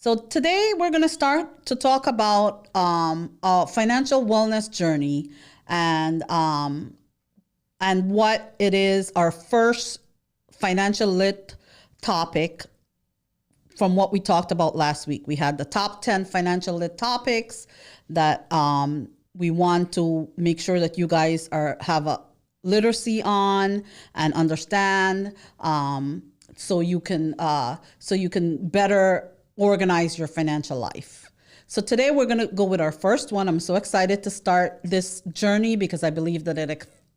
So today we're going to start to talk about a financial wellness journey and what it is, our first financial lit topic from what we talked about last week. We had the top 10 financial lit topics that we want to make sure that you guys have a literacy on and understand, so you can better organize your financial life. So today we're going to go with our first one. I'm so excited to start this journey because I believe that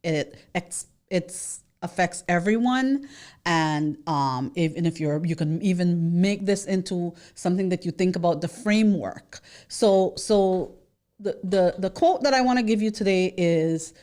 it affects everyone, and if you can even make this into something that you think about the framework. So the quote that I want to give you today is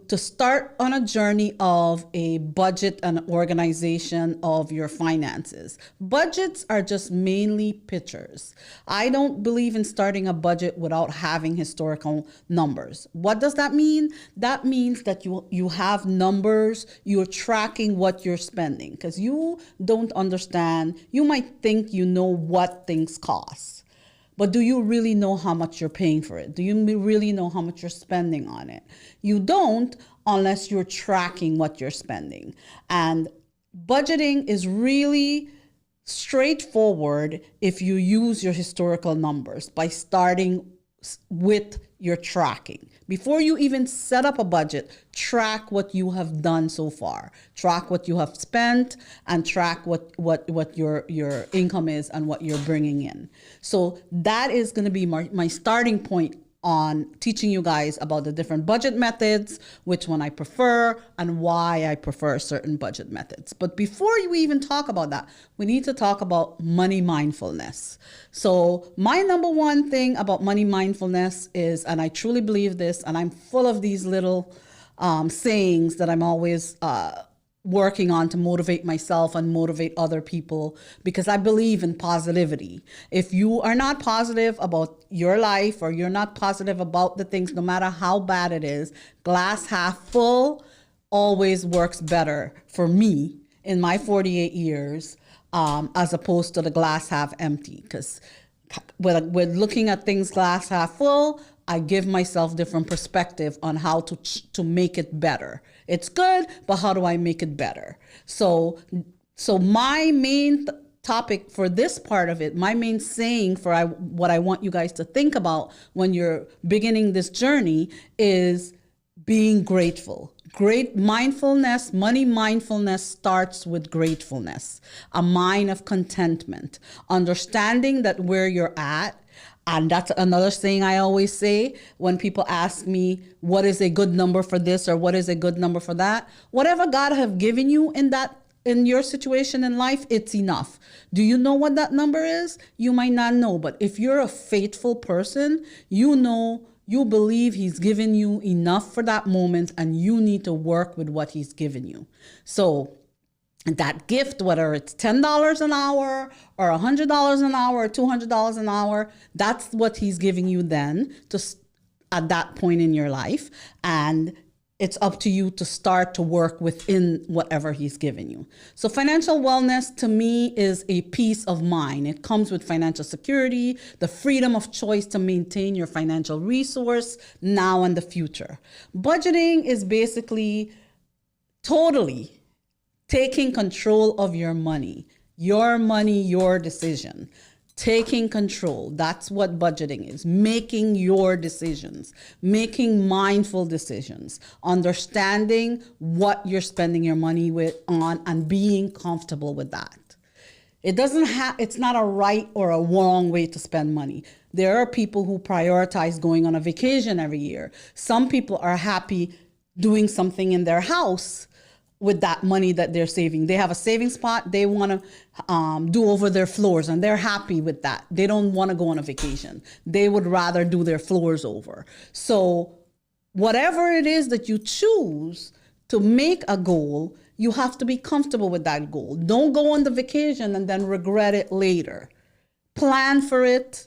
to start on a journey of a budget and organization of your finances. Budgets are just mainly pictures. I don't believe in starting a budget without having historical numbers. What does that mean? That means that you have numbers, you're tracking what you're spending, because you don't understand. You might think you know what things cost. But do you really know how much you're paying for it? Do you really know how much you're spending on it? You don't unless you're tracking what you're spending. And budgeting is really straightforward if you use your historical numbers by starting with your tracking. Before you even set up a budget, track what you have done so far. Track what you have spent and track what your income is and what you're bringing in. So that is going to be my starting point on teaching you guys about the different budget methods, which one I prefer, and why I prefer certain budget methods. But before we even talk about that, we need to talk about money mindfulness. So my number one thing about money mindfulness is, and I truly believe this, and I'm full of these little sayings that I'm always working on to motivate myself and motivate other people, because I believe in positivity. If you are not positive about your life, or you're not positive about the things, no matter how bad it is, glass half full always works better for me in my 48 years, as opposed to the glass half empty. Because when looking at things glass half full, I give myself different perspective on how to make it better. It's good, but how do I make it better? So my main topic for this part of it, my main saying for what I want you guys to think about when you're beginning this journey is being grateful. Great mindfulness, money mindfulness starts with gratefulness, a mind of contentment, understanding that where you're at. And that's another thing I always say when people ask me, what is a good number for this or what is a good number for that? Whatever God have given you in your situation in life, it's enough. Do you know what that number is? You might not know, but if you're a faithful person, you know, you believe he's given you enough for that moment, and you need to work with what he's given you. So that gift, whether it's $10 an hour or $100 an hour or $200 an hour, that's what he's giving you then at that point in your life. And it's up to you to start to work within whatever he's given you. So financial wellness to me is a peace of mind. It comes with financial security, the freedom of choice to maintain your financial resource now and the future. Budgeting is basically totally taking control of your money, your decision. Taking control, that's what budgeting is. Making your decisions, making mindful decisions, understanding what you're spending your money on and being comfortable with that. It's not a right or a wrong way to spend money. There are people who prioritize going on a vacation every year. Some people are happy doing something in their house with that money that they're saving. They have a saving spot. They want to do over their floors, and they're happy with that. They don't want to go on a vacation. They would rather do their floors over. So whatever it is that you choose to make a goal, you have to be comfortable with that goal. Don't go on the vacation and then regret it later. Plan for it,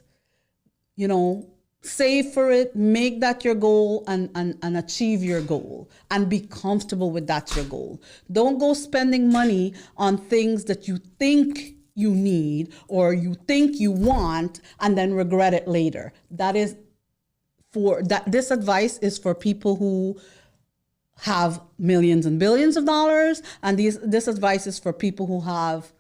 save for it, make that your goal, and achieve your goal, and be comfortable with that's your goal. Don't go spending money on things that you think you need or you think you want and then regret it later. This advice is for people who have millions and billions of dollars, and this advice is for people who have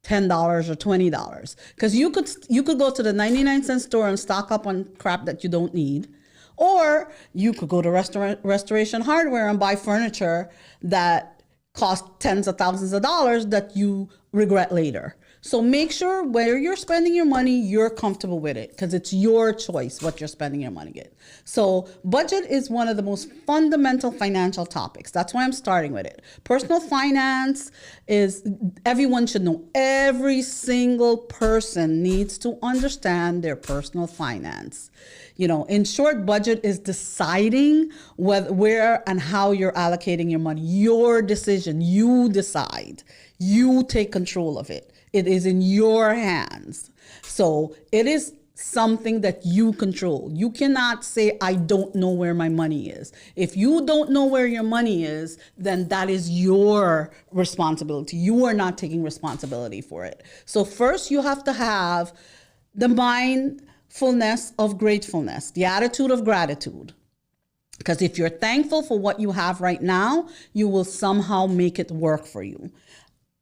$10 or $20. Because you could go to the 99-cent store and stock up on crap that you don't need. Or you could go to Restoration Hardware and buy furniture that cost tens of thousands of dollars that you regret later. So make sure where you're spending your money, you're comfortable with it, because it's your choice what you're spending your money with. So budget is one of the most fundamental financial topics. That's why I'm starting with it. Personal finance everyone should know. Every single person needs to understand their personal finance. In short, budget is deciding where and how you're allocating your money. Your decision. You decide. You take control of it. It is in your hands. So it is something that you control. You cannot say, I don't know where my money is. If you don't know where your money is, then that is your responsibility. You are not taking responsibility for it. So first you have to have the mindfulness of gratefulness, the attitude of gratitude. Because if you're thankful for what you have right now, you will somehow make it work for you.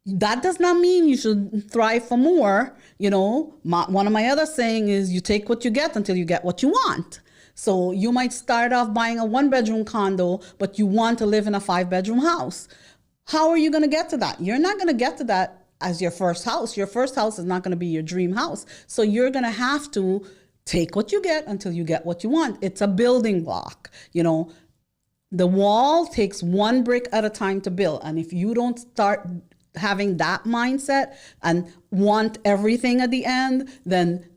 That does not mean you should thrive for more. One of my other saying is you take what you get until you get what you want. So you might start off buying a 1-bedroom condo, but you want to live in a 5-bedroom house. How are you going to get to that? You're not going to get to that as your first house. Your first house is not going to be your dream house. So you're going to have to take what you get until you get what you want. It's a building block. The wall takes one brick at a time to build. And if you don't start having that mindset and want everything at the end, then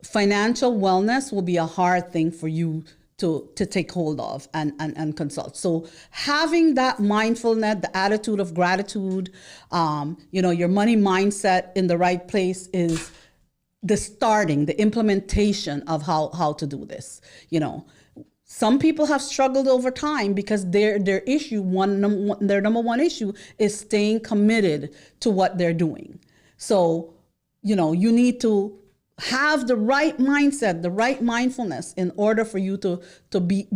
financial wellness will be a hard thing for you to take hold of and consult. So having that mindfulness, the attitude of gratitude, your money mindset in the right place is the implementation of how to do this. Some people have struggled over time because their number one issue is staying committed to what they're doing. So, you need to have the right mindset, the right mindfulness in order for you to be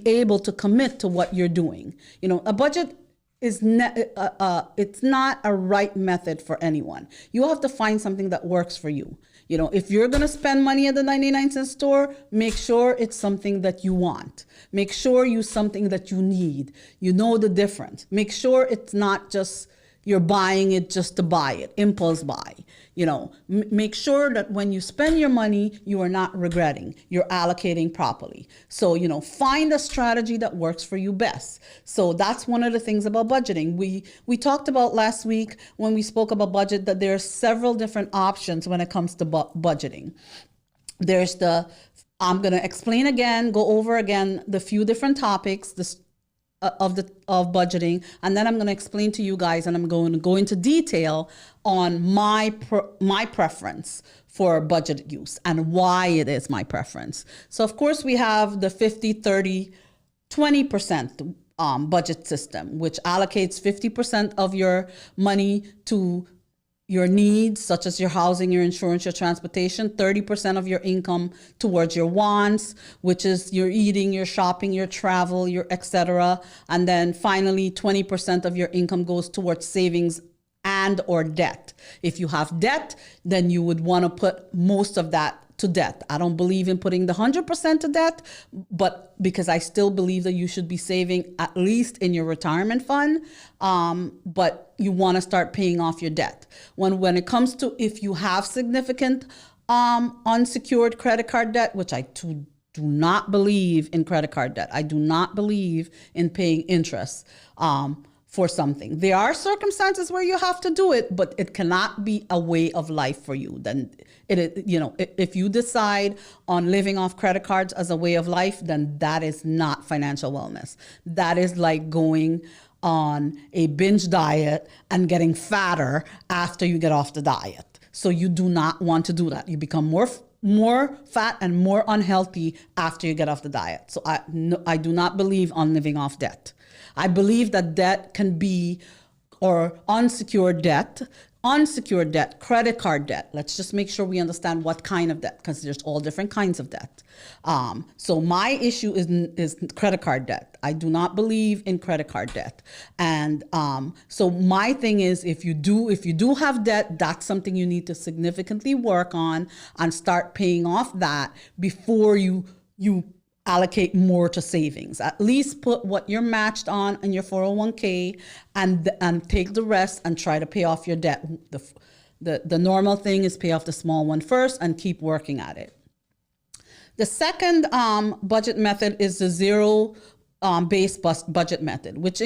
able to commit to what you're doing. A budget is it's not a right method for anyone. You have to find something that works for you. If you're going to spend money at the 99-cent store, make sure it's something that you want. Make sure it's something that you need. You know the difference. Make sure it's not just you're buying it just to buy it, impulse buy. Make sure that when you spend your money, you are not regretting. You're allocating properly. So, find a strategy that works for you best. So that's one of the things about budgeting. We talked about last week when we spoke about budget that there are several different options when it comes to budgeting. There's I'm going to explain again, go over again the few different topics, of budgeting, and then I'm going to explain to you guys, and I'm going to go into detail on my preference for budget use and why it is my preference. So of course we have the 50-30-20% budget system, which allocates 50% of your money to your needs, such as your housing, your insurance, your transportation, 30% of your income towards your wants, which is your eating, your shopping, your travel, your etc. And then finally, 20% of your income goes towards savings and or debt. If you have debt, then you would want to put most of that to debt. I don't believe in putting the 100% to debt, but because I still believe that you should be saving at least in your retirement fund, but you want to start paying off your debt. When it comes to if you have significant unsecured credit card debt, which I do not believe in credit card debt. I do not believe in paying interest for something. There are circumstances where you have to do it, but it cannot be a way of life for you. Then if you decide on living off credit cards as a way of life, then that is not financial wellness. That is like going on a binge diet and getting fatter after you get off the diet. So you do not want to do that. You become more fat and more unhealthy after you get off the diet. So I do not believe on living off debt. I believe that debt can be, or unsecured debt unsecured debt, credit card debt. Let's just make sure we understand what kind of debt, because there's all different kinds of debt. So my issue is credit card debt. I do not believe in credit card debt. And so my thing is, if you do have debt, that's something you need to significantly work on and start paying off that before you allocate more to savings. At least put what you're matched on in your 401k and take the rest and try to pay off your debt. The normal thing is pay off the small one first and keep working at it. The second budget method is the zero based budget method, which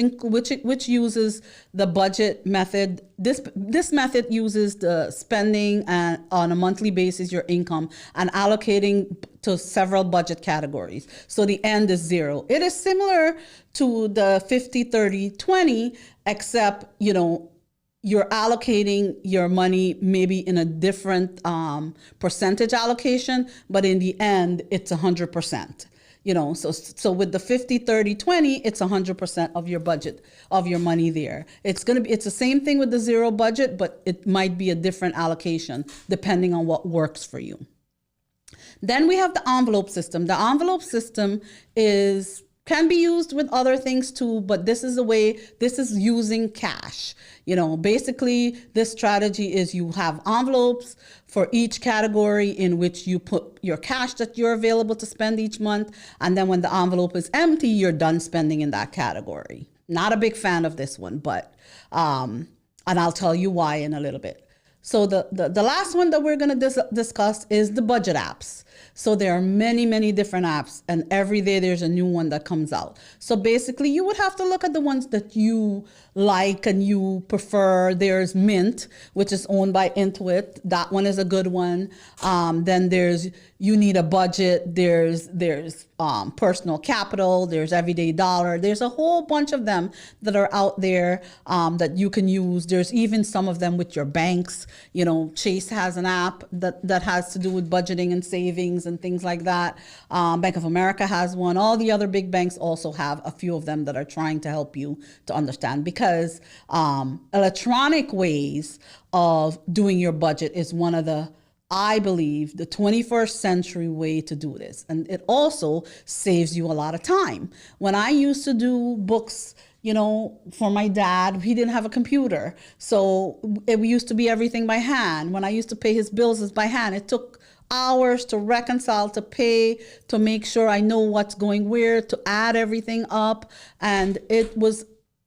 uses the budget method. This method uses the spending and on a monthly basis your income and allocating to several budget categories. So the end is zero. It is similar to the 50-30-20, except you're allocating your money maybe in a different percentage allocation, but in the end it's 100%. So with the 50-30-20, it's 100% of your budget, of your money there. It's the same thing with the zero budget, but it might be a different allocation depending on what works for you. Then we have the envelope system. The envelope system can be used with other things too, but this is using cash. Basically this strategy is you have envelopes for each category in which you put your cash that you're available to spend each month. And then when the envelope is empty, you're done spending in that category. Not a big fan of this one, but, and I'll tell you why in a little bit. So the last one that we're going to discuss is the budget apps. So there are many, many different apps, and every day there's a new one that comes out. So basically you would have to look at the ones that you like and you prefer. There's Mint, which is owned by Intuit. That one is a good one. Then there's You Need a Budget. There's Personal Capital. There's Everyday Dollar. There's a whole bunch of them that are out there that you can use. There's even some of them with your banks. Chase has an app that has to do with budgeting and savings and things like that. Bank of America has one. All the other big banks also have a few of them that are trying to help you to understand, because electronic ways of doing your budget is one of I believe, the 21st century way to do this. And it also saves you a lot of time. When I used to do books, for my dad, he didn't have a computer. So it used to be everything by hand. When I used to pay his bills, it's by hand. It took hours to reconcile, to pay, to make sure I know what's going where, to add everything up. And it was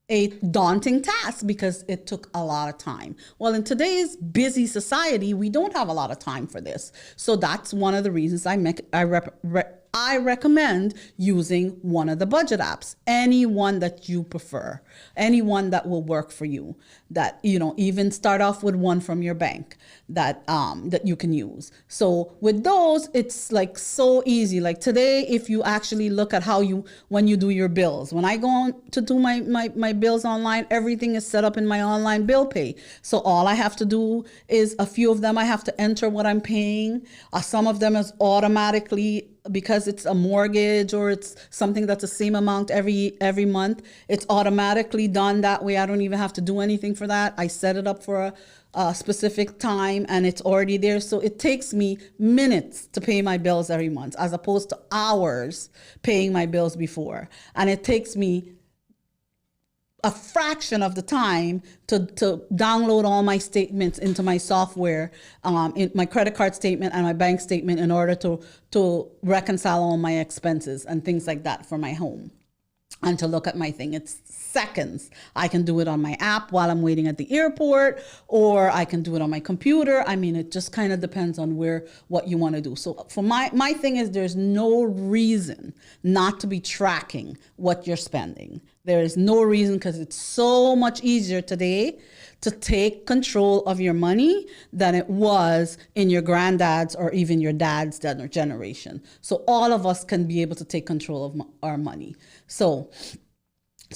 a daunting task because it took a lot of time. Well, in today's busy society, we don't have a lot of time for this. So that's one of the reasons I recommend using one of the budget apps, any one that you prefer, any one that will work for you, that, even start off with one from your bank that you can use. So with those, it's like so easy. Like today, if you actually look at when you do your bills, when I go on to do my bills online, everything is set up in my online bill pay. So all I have to do is a few of them, I have to enter what I'm paying. Some of them is automatically, because it's a mortgage or it's something that's the same amount every month, it's automatically done that way. I don't even have to do anything for that. I set it up for a specific time and it's already there. So it takes me minutes to pay my bills every month as opposed to hours paying my bills before. And it takes me a fraction of the time to download all my statements into my software, in my credit card statement and my bank statement, in order to reconcile all my expenses and things like that for my home. And to look at my thing, it's seconds. I can do it on my app while I'm waiting at the airport, or I can do it on my computer. I mean, it just kind of depends on what you want to do. So for my thing is, there's no reason not to be tracking what you're spending. There is no reason, because it's so much easier today to take control of your money than it was in your granddad's or even your dad's generation. So all of us can be able to take control of our money. So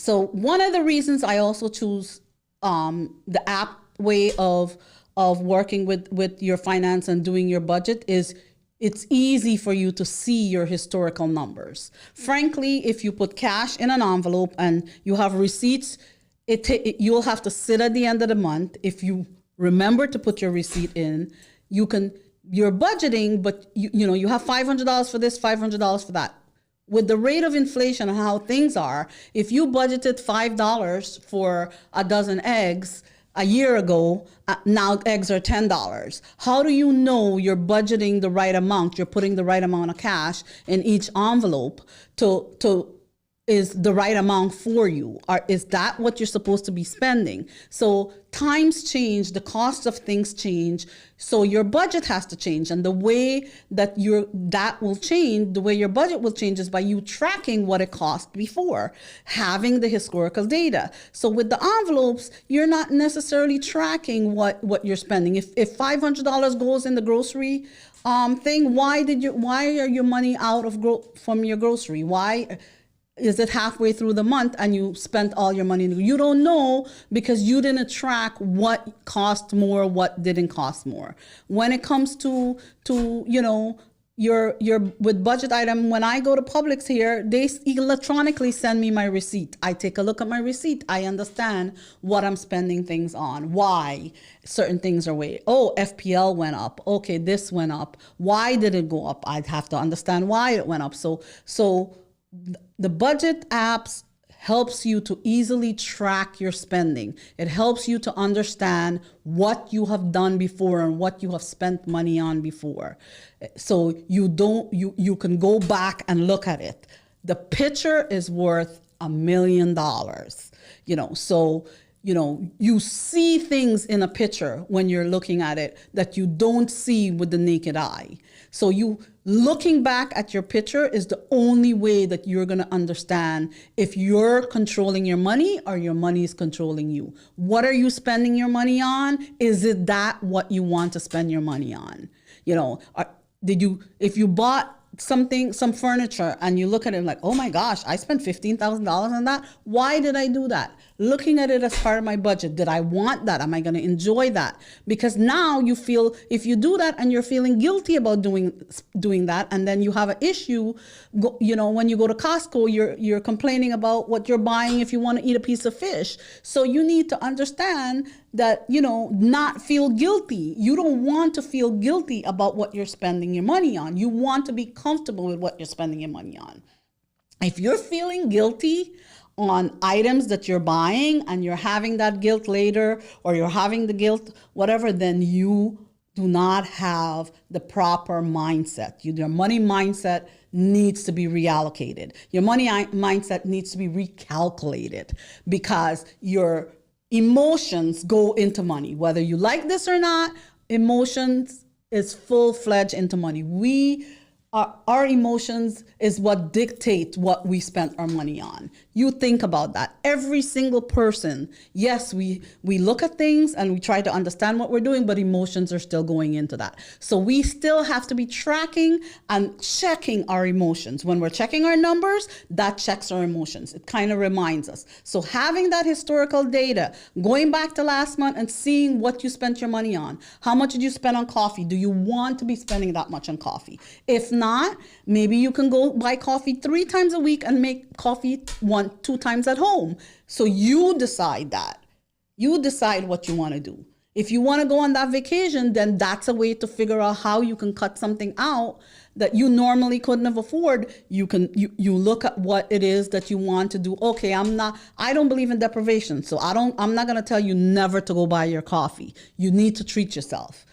one of the reasons I also choose the app way of working with your finance and doing your budget is it's easy for you to see your historical numbers. Frankly, if you put cash in an envelope and you have receipts, you'll have to sit at the end of the month. If you remember to put your receipt in. You're budgeting, but you have $500 for this, $500 for that. With the rate of inflation and how things are, if you budgeted $5 for a dozen eggs a year ago, now eggs are $10. How do you know you're budgeting the right amount? You're putting the right amount of cash in each envelope to is the right amount for you? Or is that what you're supposed to be spending? So times change, the cost of things change, so your budget has to change. And the way that that will change, the way your budget will change is by you tracking what it cost before, having the historical data. So with the envelopes, you're not necessarily tracking what you're spending. If $500 goes in the grocery thing, why are your money out of from your grocery? Why is it halfway through the month and you spent all your money? You don't know because you didn't track what cost more, what didn't cost more. When it comes to your with budget item, when I go to Publix here, they electronically send me my receipt. I take a look at my receipt. I understand what I'm spending things on, why certain things are way. Oh, FPL went up. Okay, this went up. Why did it go up? I'd have to understand why it went up. So the budget apps helps you to easily track your spending. It helps you to understand what you have done before and what you have spent money on before. So you can go back and look at it. The picture is worth $1 million. You see things in a picture when you're looking at it that you don't see with the naked eye. So looking back at your picture is the only way that you're going to understand if you're controlling your money or your money is controlling you. What are you spending your money on? Is it that what you want to spend your money on? If you bought some furniture and you look at it like, oh my gosh, I spent $15,000 on that. Why did I do that? Looking at it as part of my budget. Did I want that? Am I going to enjoy that? Because now you feel, if you do that and you're feeling guilty about doing that, and then you have an issue, when you go to Costco, you're complaining about what you're buying if you want to eat a piece of fish. So you need to understand that, not feel guilty. You don't want to feel guilty about what you're spending your money on. You want to be comfortable with what you're spending your money on. If you're feeling guilty on items that you're buying and you're having that guilt later, or you're having the guilt, whatever, then you do not have the proper mindset. Your money mindset needs to be reallocated. Your money mindset needs to be recalculated, because your emotions go into money. Whether you like this or not, emotions is full-fledged into money. Our emotions is what dictate what we spend our money on. You think about that. Every single person, yes, we look at things and we try to understand what we're doing, but emotions are still going into that. So we still have to be tracking and checking our emotions. When we're checking our numbers, that checks our emotions. It kind of reminds us. So having that historical data, going back to last month and seeing what you spent your money on. How much did you spend on coffee? Do you want to be spending that much on coffee? If not, maybe you can go buy coffee 3 times a week and make coffee 1-2 times at home. So you decide that. You decide what you want to do. If you want to go on that vacation, then that's a way to figure out how you can cut something out that you normally couldn't have afford. You look at what it is that you want to do. Okay, I don't believe in deprivation, so I'm not going to tell you never to go buy your coffee. You need to treat yourself,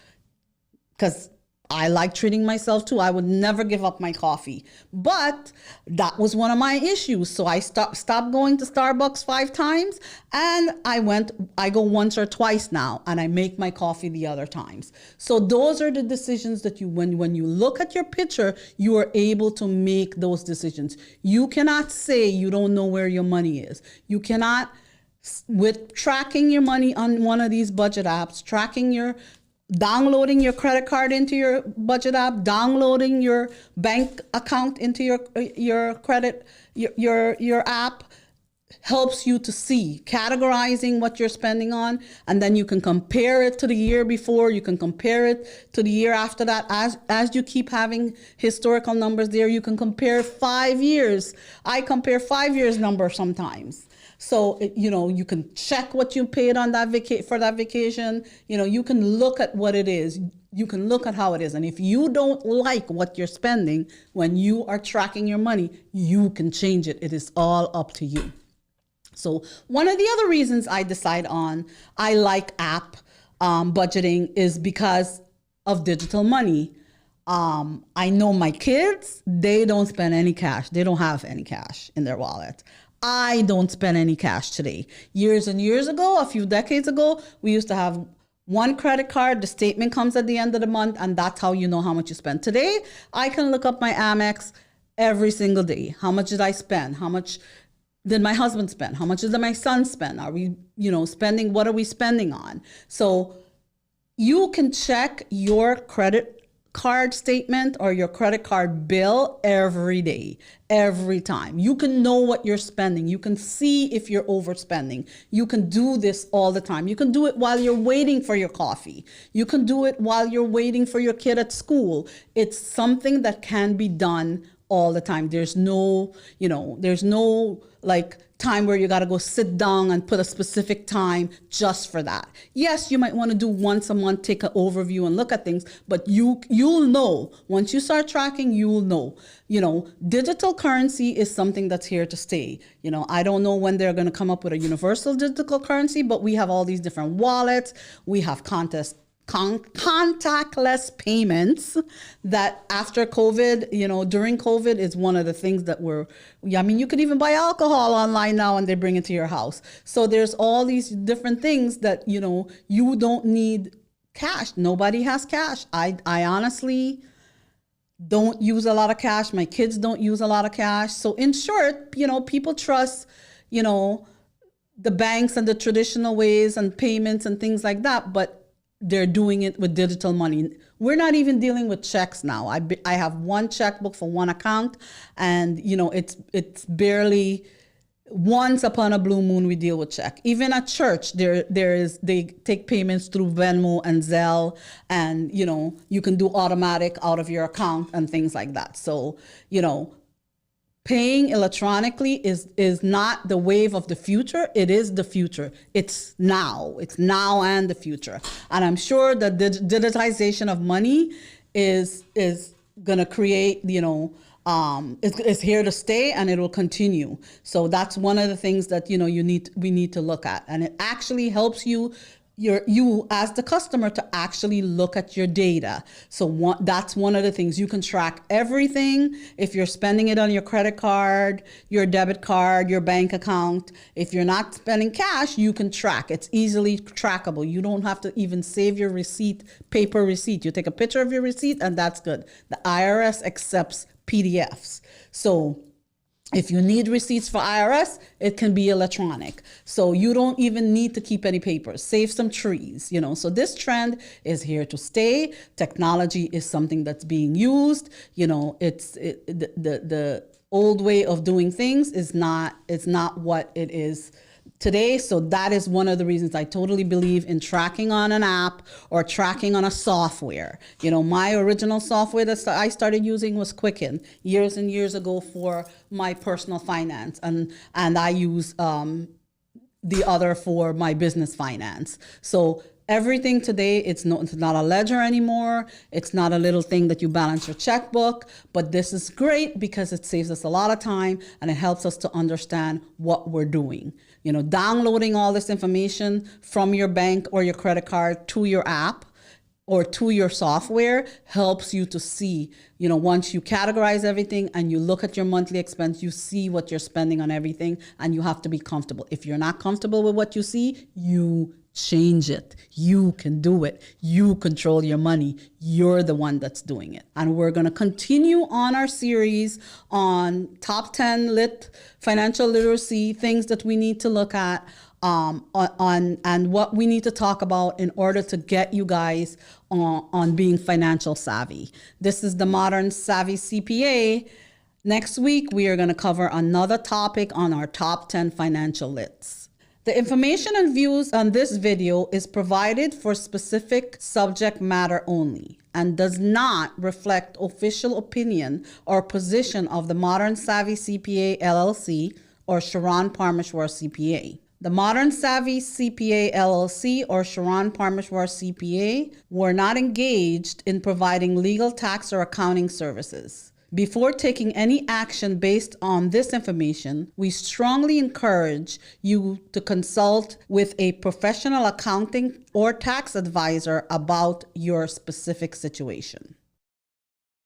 because I like treating myself too. I would never give up my coffee. But that was one of my issues. So I stopped going to Starbucks 5 times, and I go once or twice now, and I make my coffee the other times. So those are the decisions that when you look at your picture, you are able to make those decisions. You cannot say you don't know where your money is. You cannot, with tracking your money on one of these budget apps, downloading your credit card into your budget app, downloading your bank account into your credit, your app, helps you to see, categorizing what you're spending on, and then you can compare it to the year before, you can compare it to the year after that. As you keep having historical numbers there, you can compare 5 years. I compare 5 years number sometimes. So, you can check what you paid on that for that vacation. You can look at what it is. You can look at how it is. And if you don't like what you're spending when you are tracking your money, you can change it. It is all up to you. So one of the other reasons I like app budgeting is because of digital money. I know my kids, they don't spend any cash. They don't have any cash in their wallet. I don't spend any cash today. Years and years ago, a few decades ago, we used to have one credit card. The statement comes at the end of the month, and that's how you know how much you spend. Today, I can look up my Amex every single day. How much did I spend? How much did my husband spend? How much did my son spend? Are we, spending? What are we spending on? So you can check your credit card statement or your credit card bill every day, every time. You can know what you're spending. You can see if you're overspending. You can do this all the time. You can do it while you're waiting for your coffee. You can do it while you're waiting for your kid at school. It's something that can be done all the time. There's no, like time where you got to go sit down and put a specific time just for that. Yes, you might want to do once a month, take an overview and look at things, but you'll know once you start tracking, you'll know. Digital currency is something that's here to stay. I don't know when they're going to come up with a universal digital currency, but we have all these different wallets. We have contactless payments that after COVID, during COVID is one of the things that you could even buy alcohol online now and they bring it to your house. So there's all these different things that, you don't need cash. Nobody has cash. I honestly don't use a lot of cash. My kids don't use a lot of cash. So in short, people trust, the banks and the traditional ways and payments and things like that, but they're doing it with digital money. We're not even dealing with checks now. I have one checkbook for one account, and it's barely once upon a blue moon we deal with check. Even at church, they take payments through Venmo and Zelle, and you can do automatic out of your account and things like that. So paying electronically is not the wave of the future. It is the future. It's now and the future. And I'm sure that the digitization of money is going to create, it's here to stay, and it will continue. So that's one of the things that, we need to look at. And it actually helps you as the customer to actually look at your data. So that's one of the things. You can track everything. If you're spending it on your credit card, your debit card, your bank account, if you're not spending cash, you can track. It's easily trackable. You don't have to even save your receipt, paper receipt. You take a picture of your receipt and that's good. The IRS accepts PDFs. So if you need receipts for IRS, it can be electronic. So you don't even need to keep any papers. Save some trees, So this trend is here to stay. Technology is something that's being used. The old way of doing things is not what it is today. So that is one of the reasons I totally believe in tracking on an app or tracking on a software. My original software that I started using was Quicken years and years ago for my personal finance. And I use the other for my business finance. So everything today, it's not a ledger anymore. It's not a little thing that you balance your checkbook, but this is great because it saves us a lot of time and it helps us to understand what we're doing. Downloading all this information from your bank or your credit card to your app or to your software helps you to see, once you categorize everything and you look at your monthly expense, you see what you're spending on everything, and you have to be comfortable. If you're not comfortable with what you see, you change it. You can do it. You control your money. You're the one that's doing it. And we're going to continue on our series on top 10 financial literacy, things that we need to look at and what we need to talk about in order to get you guys on being financial savvy. This is the Modern Savvy CPA. Next week, we are going to cover another topic on our top 10 financial lits. The information and views on this video is provided for specific subject matter only and does not reflect official opinion or position of the Modern Savvy CPA LLC or Sherron Permashwar CPA. The Modern Savvy CPA LLC or Sherron Permashwar CPA were not engaged in providing legal, tax, or accounting services. Before taking any action based on this information, we strongly encourage you to consult with a professional accounting or tax advisor about your specific situation.